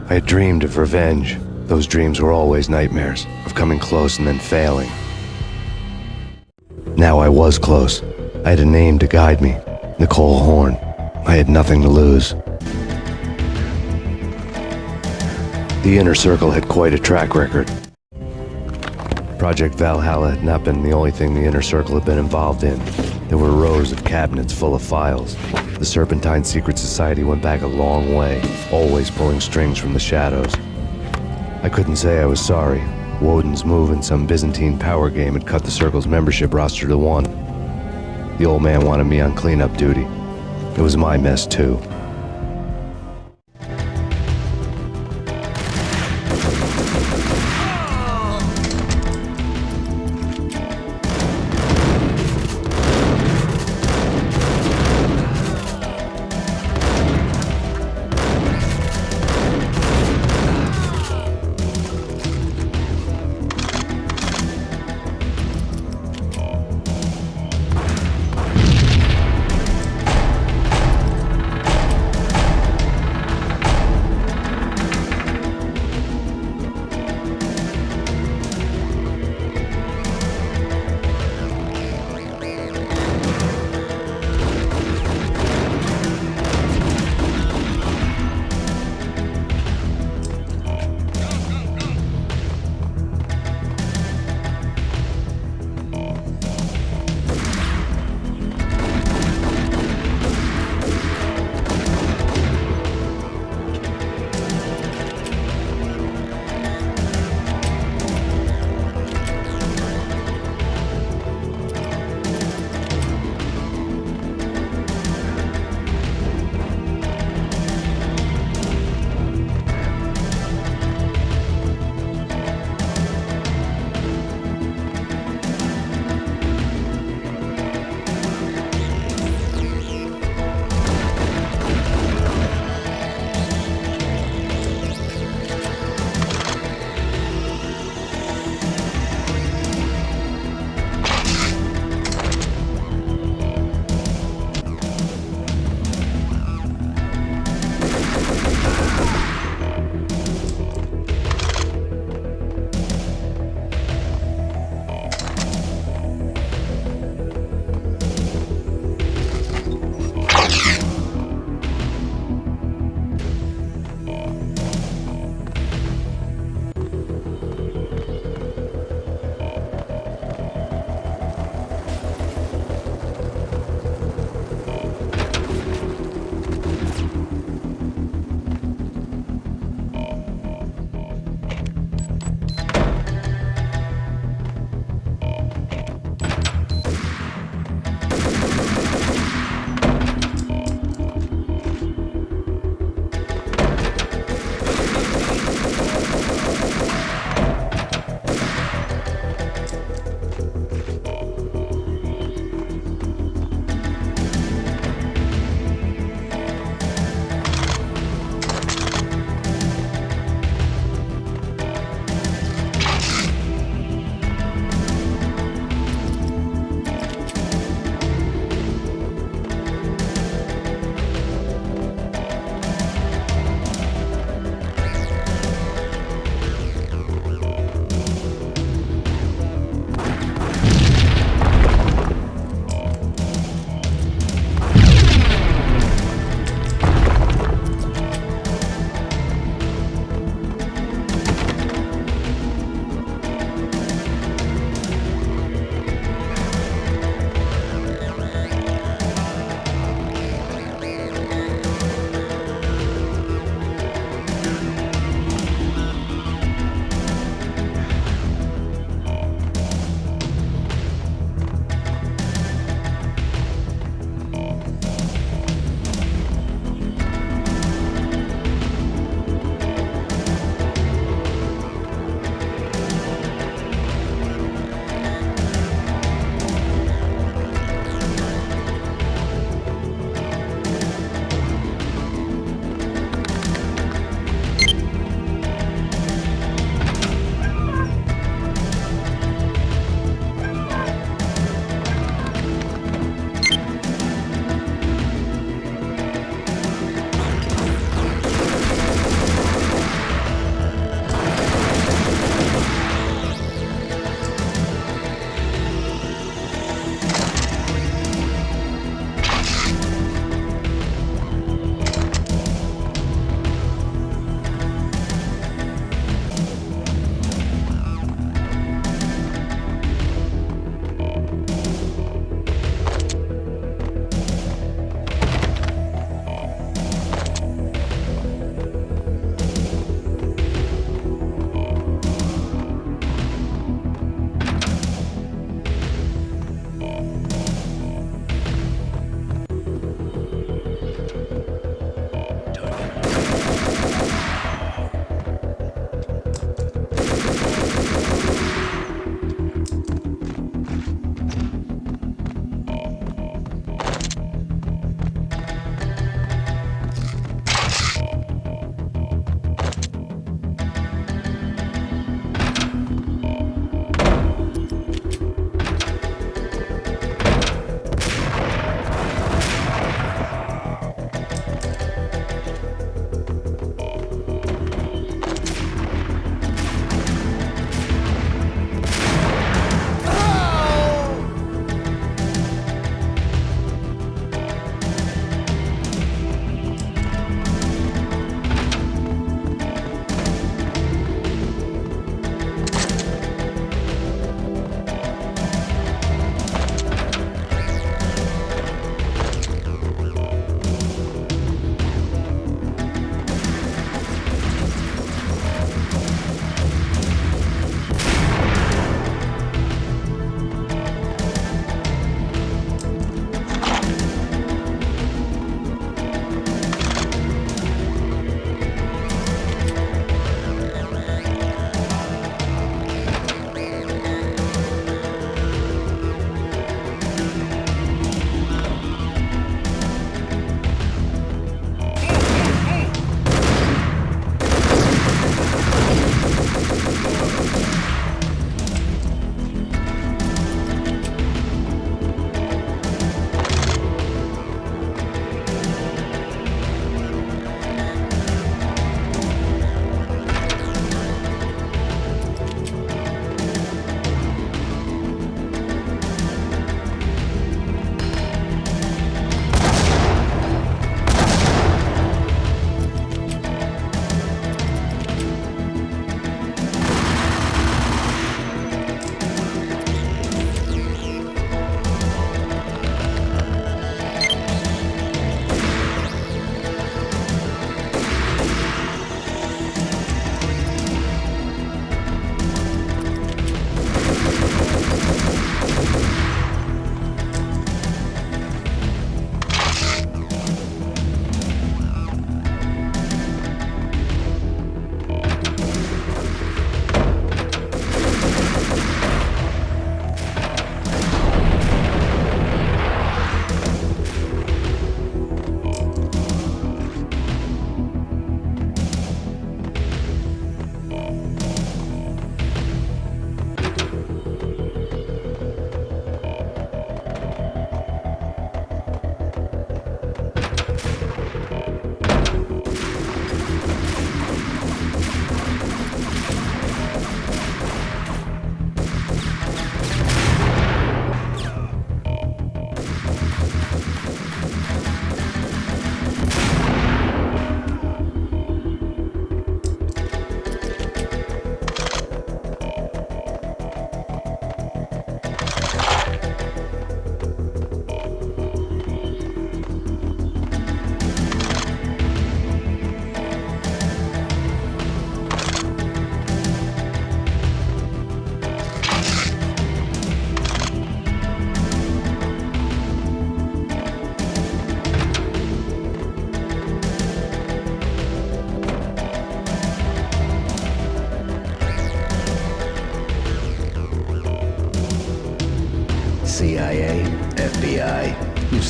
I had dreamed of revenge. Those dreams were always nightmares, of coming close and then failing. Now I was close. I had a name to guide me, Nicole Horn. I had nothing to lose. The Inner Circle had quite a track record. Project Valhalla had not been the only thing the Inner Circle had been involved in. There were rows of cabinets full of files. The Serpentine Secret Society went back a long way, always pulling strings from the shadows. I couldn't say I was sorry. Woden's move in some Byzantine power game had cut the Circle's membership roster to 1. The old man wanted me on cleanup duty. It was my mess too.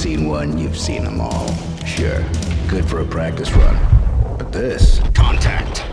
seen one, you've seen them all. Sure, good for a practice run. But this... Contact!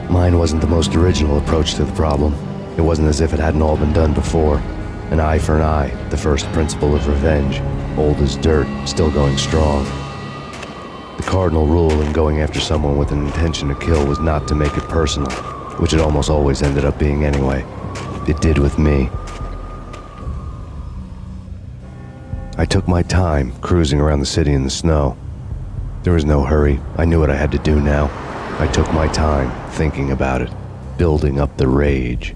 Mine wasn't the most original approach to the problem. It wasn't as if it hadn't all been done before. An eye for an eye, the first principle of revenge. Old as dirt, still going strong. The cardinal rule in going after someone with an intention to kill was not to make it personal, which it almost always ended up being anyway. It did with me. I took my time, cruising around the city in the snow. There was no hurry. I knew what I had to do now. I took my time, thinking about it, building up the rage.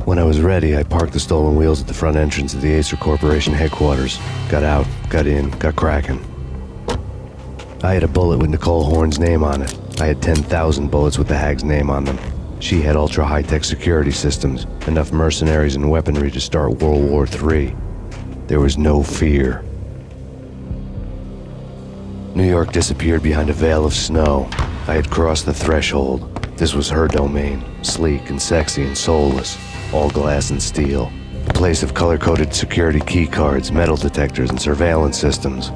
When I was ready, I parked the stolen wheels at the front entrance of the Acer Corporation headquarters. Got out, got in, got cracking. I had a bullet with Nicole Horn's name on it. I had 10,000 bullets with the hag's name on them. She had ultra-high-tech security systems, enough mercenaries and weaponry to start World War III. There was no fear. New York disappeared behind a veil of snow. I had crossed the threshold. This was her domain, sleek and sexy and soulless, all glass and steel. A place of color-coded security keycards, metal detectors, and surveillance systems.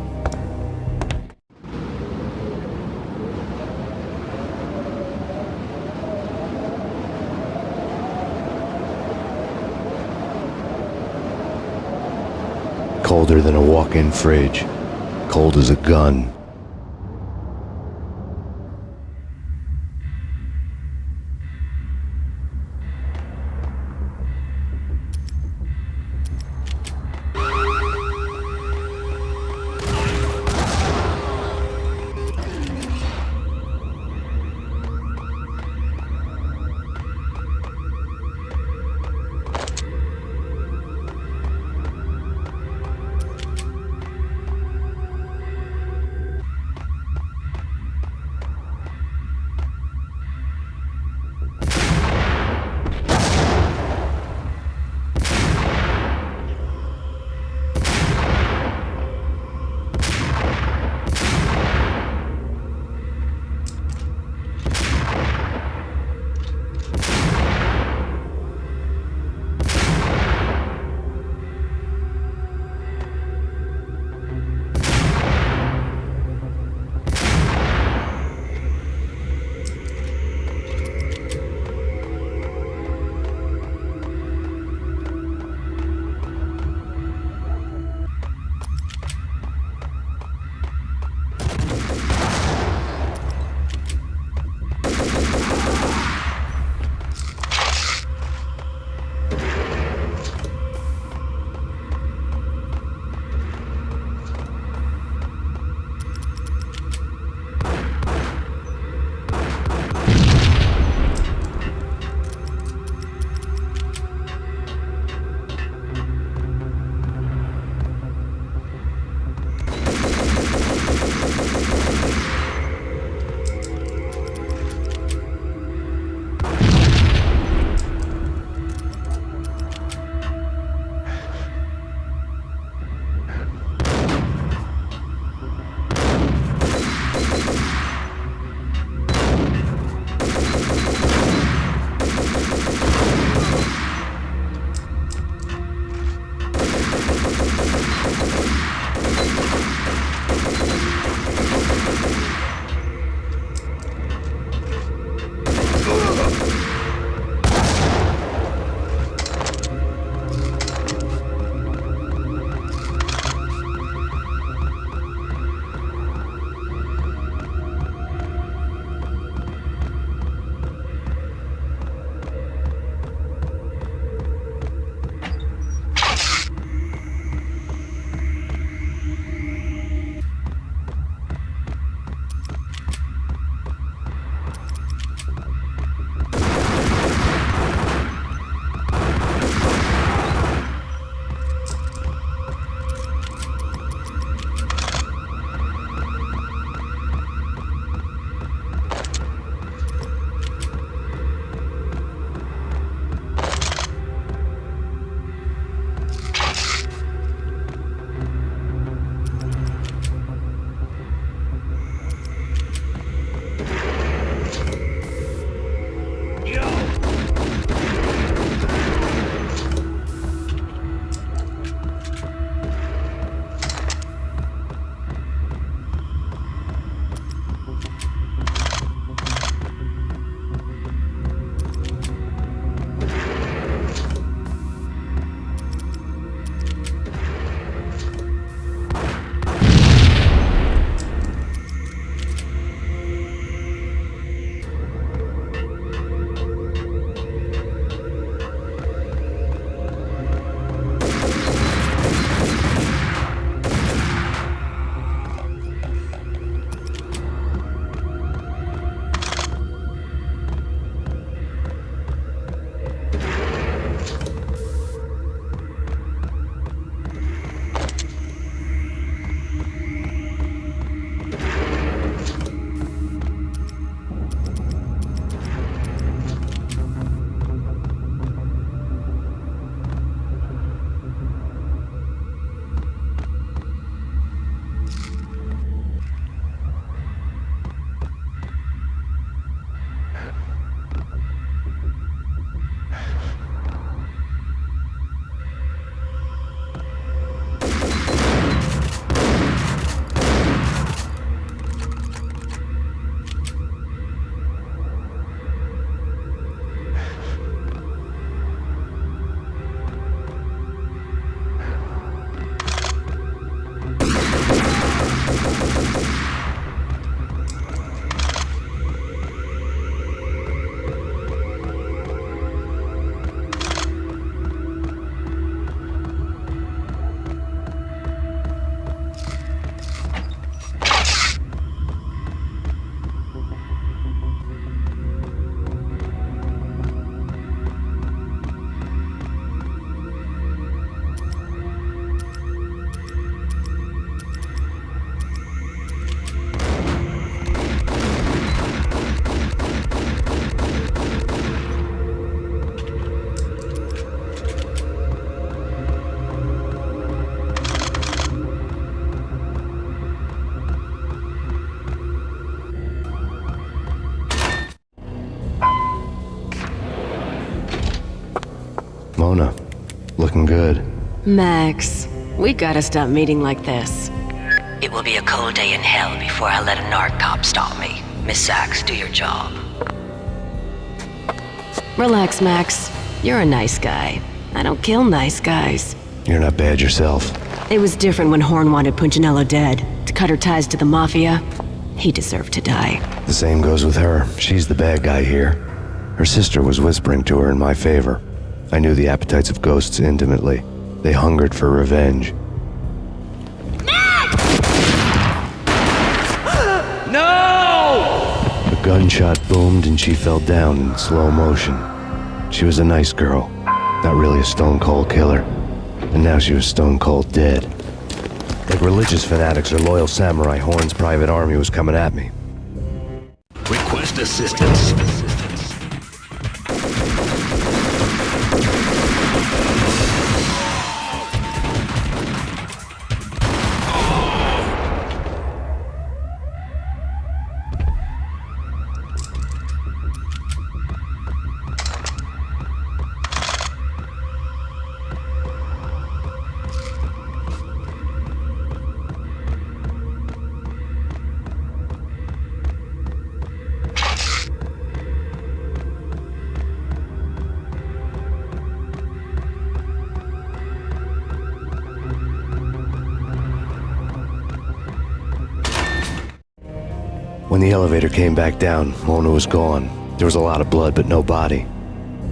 Colder than a walk-in fridge. Cold as a gun. good. Max, we gotta stop meeting like this. It will be a cold day in hell before I let a narc cop stop me. Miss Sachs, do your job. Relax, Max. You're a nice guy. I don't kill nice guys. You're not bad yourself. It was different when Horn wanted Punchinello dead. To cut her ties to the Mafia, he deserved to die. The same goes with her. She's the bad guy here. Her sister was whispering to her in my favor. I knew the appetites of ghosts intimately. They hungered for revenge. A gunshot boomed and she fell down in slow motion. She was a nice girl, not really a stone-cold killer. And now she was stone-cold dead. Like religious fanatics or loyal samurai, Horn's private army was coming at me. Request assistance. When the elevator came back down, Mona was gone. There was a lot of blood, but no body.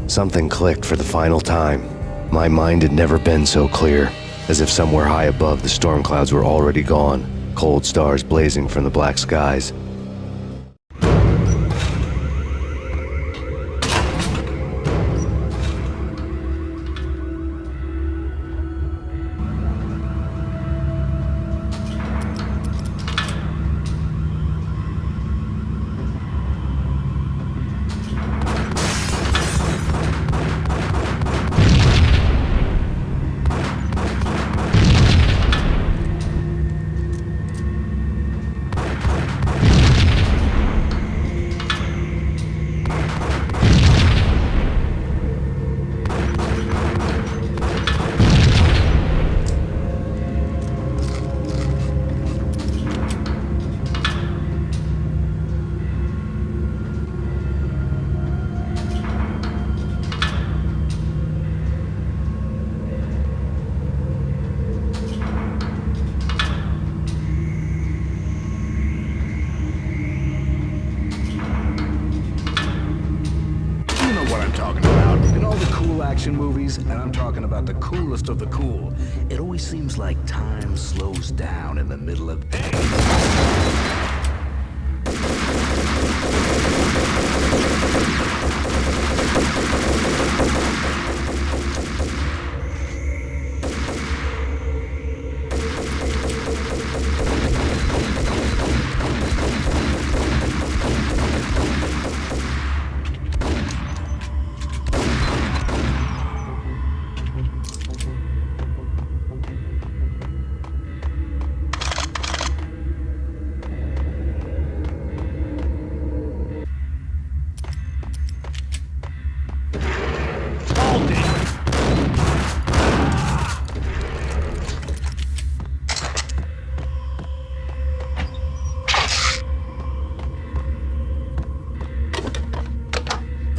Something clicked for the final time. My mind had never been so clear, as if somewhere high above the storm clouds were already gone, cold stars blazing from the black skies. Action movies, and I'm talking about the coolest of the cool. It always seems like time slows down in the middle of...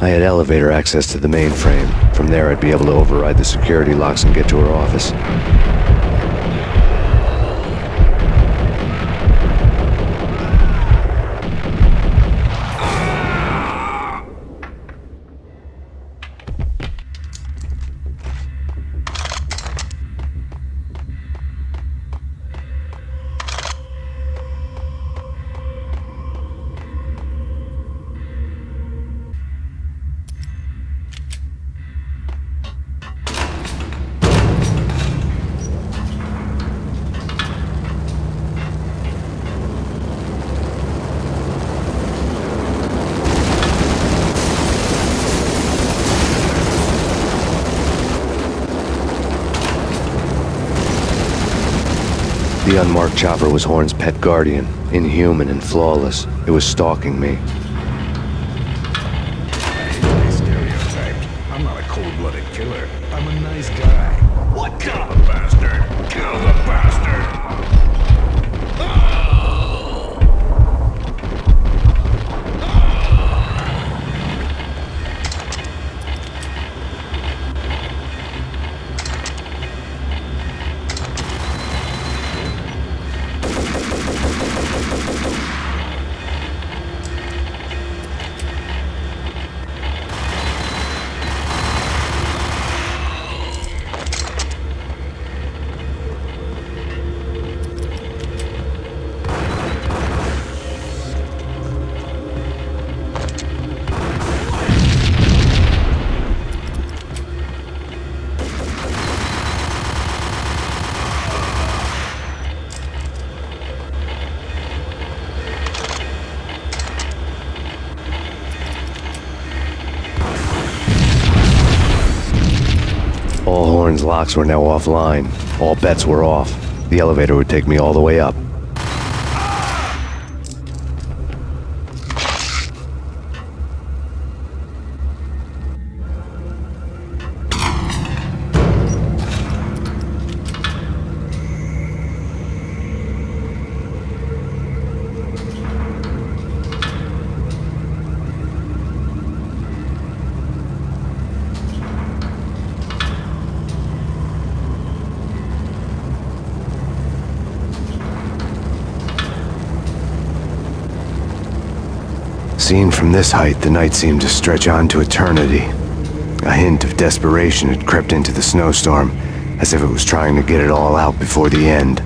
I had elevator access to the mainframe. From there, I'd be able to override the security locks and get to her office. The unmarked chopper was Horn's pet guardian, inhuman and flawless. It was stalking me. I hate to be stereotyped. I'm not a cold-blooded killer. I'm a nice guy. locks were now offline. All bets were off. The elevator would take me all the way up. Seen from this height, the night seemed to stretch on to eternity. A hint of desperation had crept into the snowstorm, as if it was trying to get it all out before the end.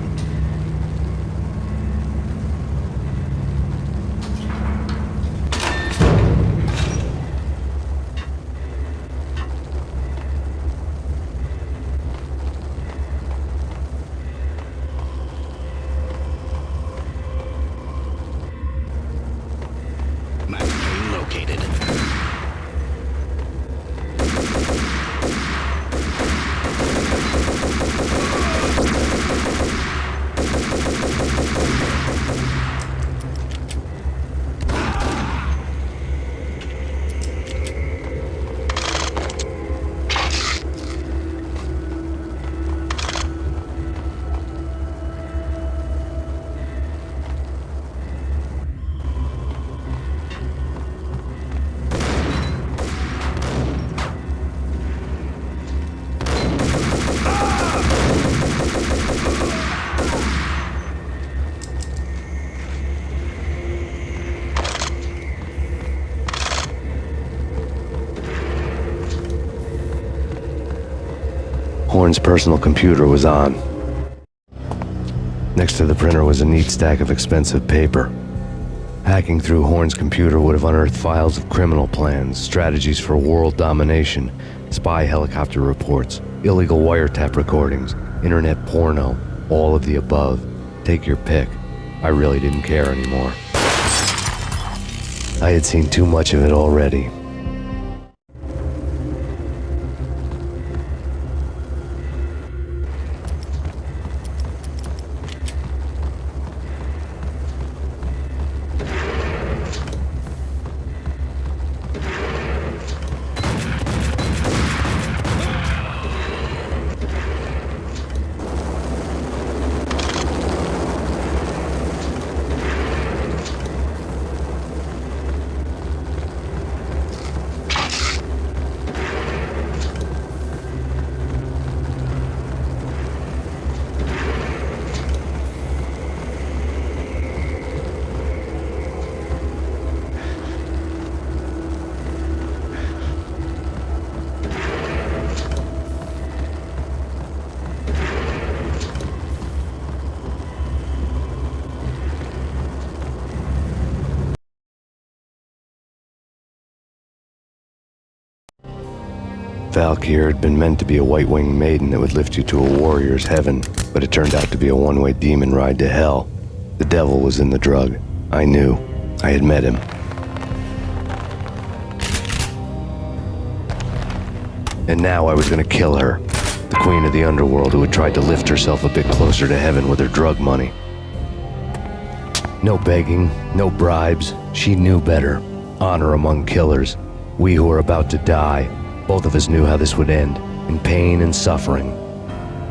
Max Payne located. Horn's personal computer was on. Next to the printer was a neat stack of expensive paper. Hacking through Horn's computer would have unearthed files of criminal plans, strategies for world domination, spy helicopter reports, illegal wiretap recordings, internet porno, all of the above. Take your pick. I really didn't care anymore. I had seen too much of it already. Valkyr had been meant to be a white-winged maiden that would lift you to a warrior's heaven, but it turned out to be a one-way demon ride to hell. The devil was in the drug. I knew. I had met him. And now I was gonna kill her, the queen of the underworld who had tried to lift herself a bit closer to heaven with her drug money. No begging, no bribes. She knew better. Honor among killers. We who were about to die. Both of us knew how this would end, in pain and suffering.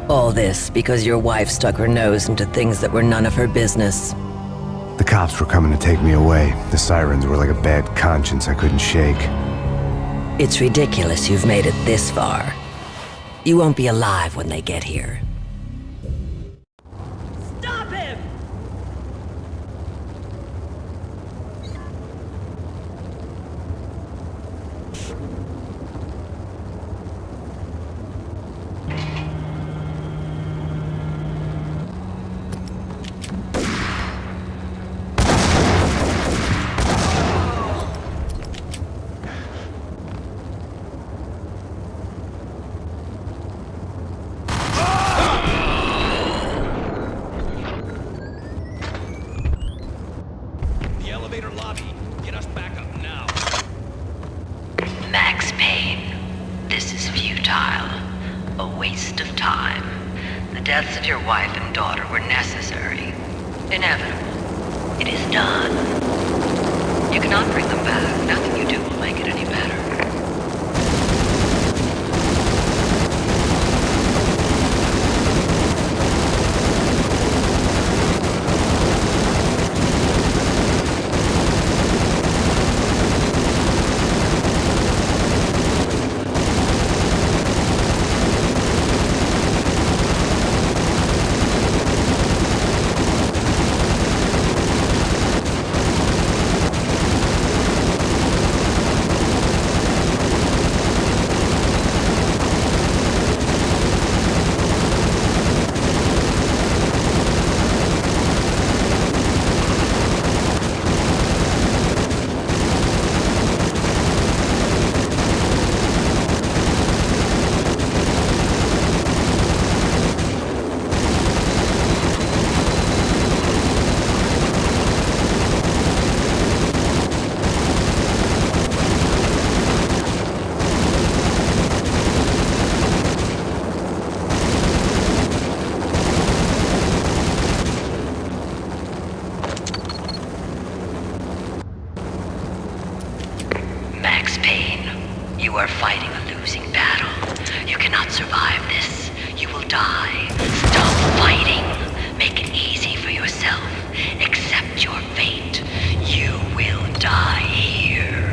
All this because your wife stuck her nose into things that were none of her business. The cops were coming to take me away. The sirens were like a bad conscience I couldn't shake. It's ridiculous you've made it this far. You won't be alive when they get here. Stop him! of your wife and daughter were necessary, inevitable. It is done. You cannot bring them back. Nothing you do will make it any better. Max Payne, you are fighting a losing battle. You cannot survive this. You will die. Stop fighting. Make it easy for yourself. Accept your fate. You will die here.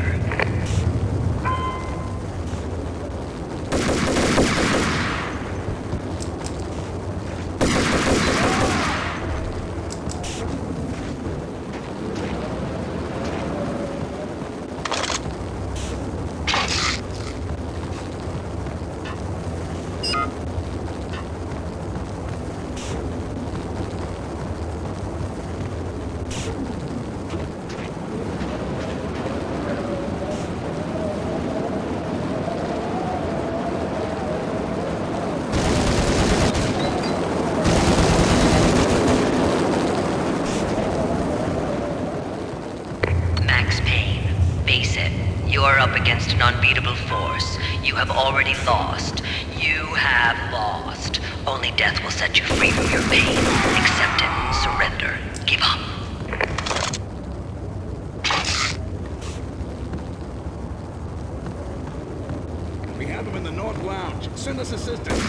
You are up against an unbeatable force. You have already lost. You have lost. Only death will set you free from your pain. Accept it. Surrender. Give up. We have him in the North Lounge. Send us assistance.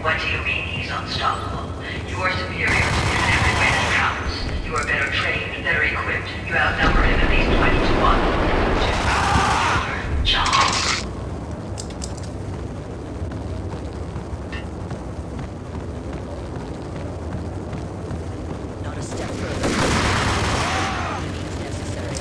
What do you mean he's unstoppable? You are superior to him in every way that counts. You are better trained, better equipped. You outnumber him at least 20 to 1. Do your job. Not a step further. It's necessary.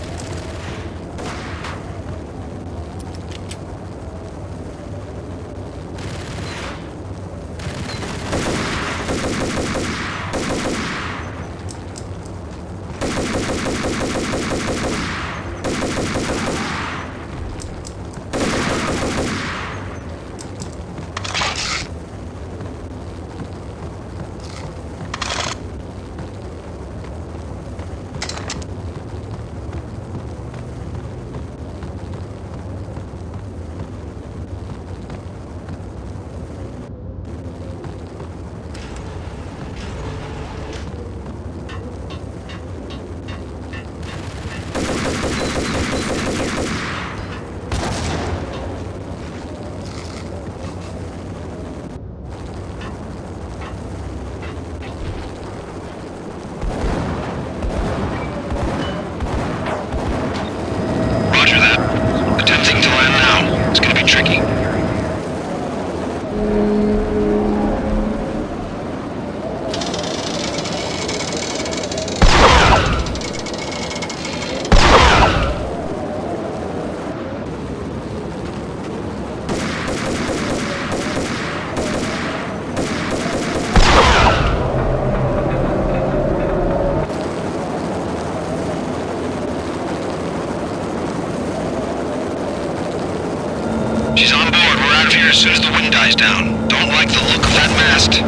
She's on board. We're out of here as soon as the wind dies down. Don't like the look of that mast.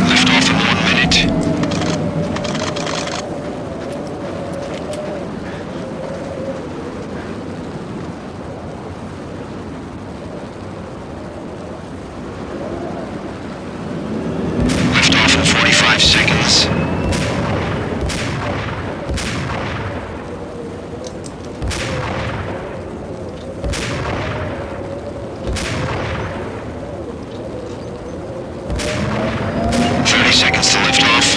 Lift off in 1 minute. Lift off in 45 seconds. Seconds to lift off.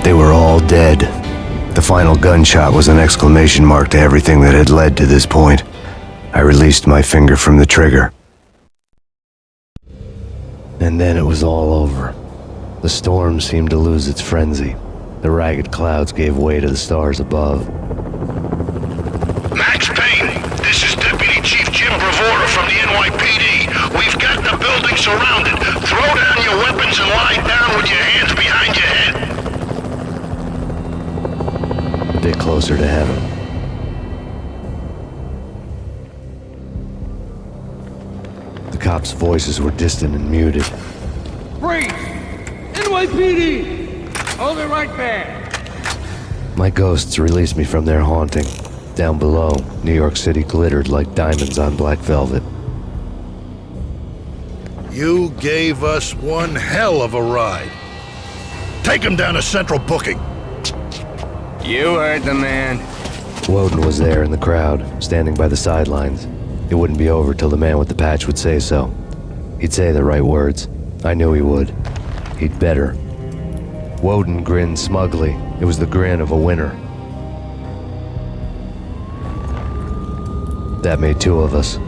They were all dead. The final gunshot was an exclamation mark to everything that had led to this point. I released my finger from the trigger. And then it was all over. The storm seemed to lose its frenzy. The ragged clouds gave way to the stars above. Max Payne, this is Deputy Chief Jim Bravura from the NYPD. We've got the building surrounded. Throw down your weapons and lie down with your hands behind your head. bit closer to heaven. The cops' voices were distant and muted. Freeze! NYPD! Hold it right there! My ghosts released me from their haunting. Down below, New York City glittered like diamonds on black velvet. You gave us one hell of a ride. Take him down to Central Booking. You heard the man. Woden was there in the crowd, standing by the sidelines. It wouldn't be over till the man with the patch would say so. He'd say the right words. I knew he would. He'd better. Woden grinned smugly. It was the grin of a winner. That made two of us.